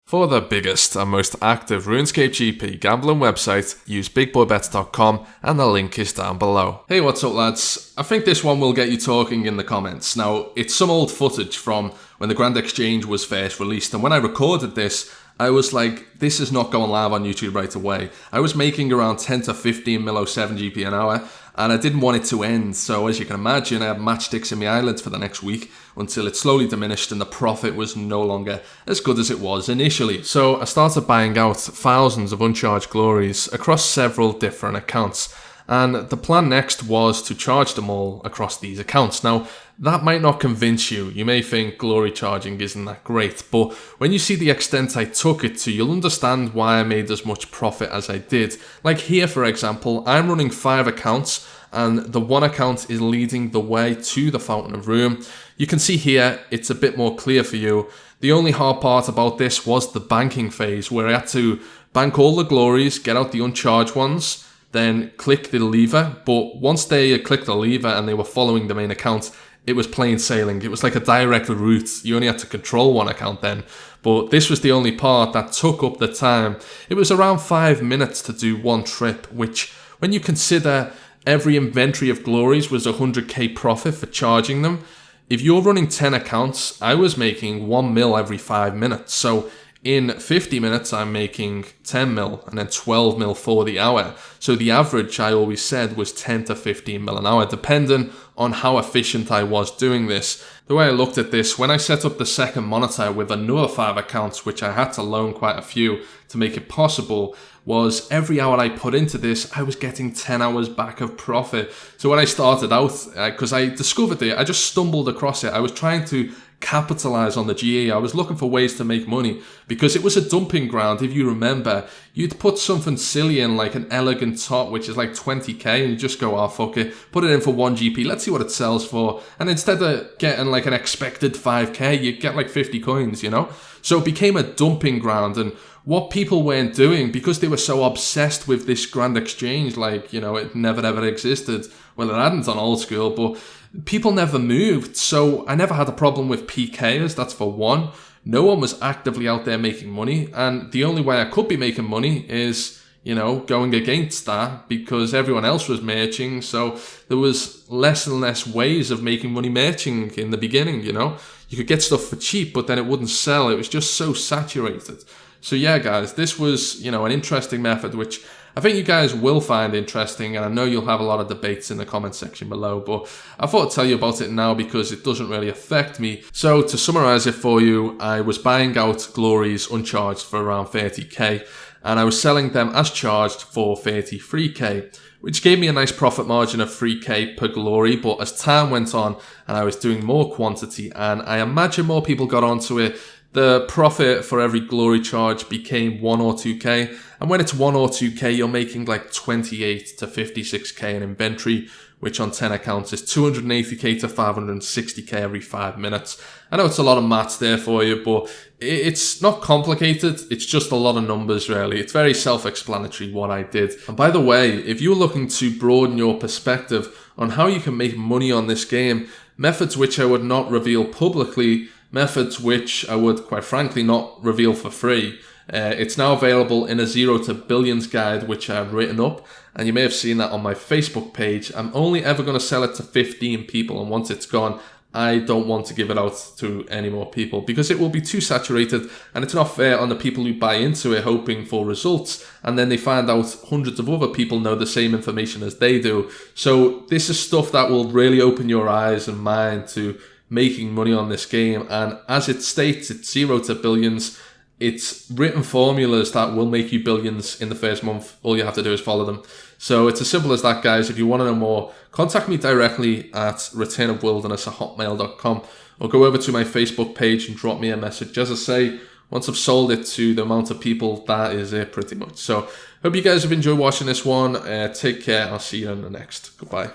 For the biggest and most active RuneScape GP gambling website, use bigboybets.com and the link is down below. Hey, what's up lads? I think this one will get you talking in the comments. Now, it's some old footage from when the Grand Exchange was first released, and when I recorded this, I was like, this is not going live on YouTube right away. I was making around 10 to 15 mil 07 GP an hour, and I didn't want it to end, so as you can imagine, I had matchsticks in my eyelids for the next week until it slowly diminished and the profit was no longer as good as it was initially. So I started buying out thousands of uncharged glories across several different accounts, and the plan next was to charge them all across these accounts. Now, that might not convince you. You may think glory charging isn't that great, but when you see the extent I took it to, you'll understand why I made as much profit as I did. Like here, for example, I'm running 5 accounts, and the one account is leading the way to the Fountain of Ruin. You can see here, it's a bit more clear for you. The only hard part about this was the banking phase, where I had to bank all the glories, get out the uncharged ones, then click the lever. But once they clicked the lever and they were following the main account, it was plain sailing. It was like a direct route. You only had to control one account then. But this was the only part that took up the time. It was around 5 minutes to do one trip, which when you consider every inventory of glories was 100k profit for charging them, if you're running 10 accounts, I was making 1 mil every 5 minutes. So in 50 minutes, I'm making 10 mil and then 12 mil for the hour. So the average, I always said, was 10 to 15 mil an hour, depending on how efficient I was doing this. The way I looked at this, when I set up the second monitor with another 5 accounts, which I had to loan quite a few to make it possible, was every hour I put into this, I was getting 10 hours back of profit. So when I started out, because I discovered it, I just stumbled across it. I was trying to capitalize on the GE. I was looking for ways to make money because it was a dumping ground. If you remember, you'd put something silly in, like an elegant top, which is like 20k, and you just go, oh fuck it, put it in for 1 GP, let's see what it sells for. And instead of getting like an expected 5k, you get like 50 coins, you know? So it became a dumping ground. And what people weren't doing, because they were so obsessed with this Grand Exchange, like, you know, it never ever existed. Well, it hadn't on old school, but people never moved. So I never had a problem with PKers, that's for one. No one was actively out there making money. And the only way I could be making money is, you know, going against that, because everyone else was merching. So there was less and less ways of making money merching in the beginning, you know. You could get stuff for cheap, but then it wouldn't sell. It was just so saturated. So yeah, guys, this was, you know, an interesting method, which I think you guys will find interesting, and I know you'll have a lot of debates in the comment section below, but I thought I'd tell you about it now because it doesn't really affect me. So to summarize it for you, I was buying out glories uncharged for around 30k, and I was selling them as charged for 33k, which gave me a nice profit margin of 3k per glory. But as time went on and I was doing more quantity, and I imagine more people got onto it, the profit for every glory charge became 1 or 2k. And when it's 1 or 2k, you're making like 28 to 56k in inventory, which on 10 accounts is 280k to 560k every 5 minutes. I know it's a lot of maths there for you, but it's not complicated. It's just a lot of numbers, really. It's very self-explanatory what I did. And by the way, if you're looking to broaden your perspective on how you can make money on this game, methods which I would not reveal publicly, methods which I would, quite frankly, not reveal for free. It's now available in a 0 to billions guide, which I've written up, and you may have seen that on my Facebook page. I'm only ever going to sell it to 15 people, and once it's gone, I don't want to give it out to any more people because it will be too saturated, and it's not fair on the people who buy into it hoping for results, and then they find out hundreds of other people know the same information as they do. So this is stuff that will really open your eyes and mind to making money on this game, and as it states, it's 0 to billions. It's written formulas that will make you billions in the first month. All you have to do is follow them. So it's as simple as that, guys. If you want to know more, contact me directly at returnofwilderness@hotmail.com, or go over to my Facebook page and drop me a message. As I say, once I've sold it to the amount of people, that is it pretty much. So hope you guys have enjoyed watching this one. Take care. I'll see you in the next. Goodbye.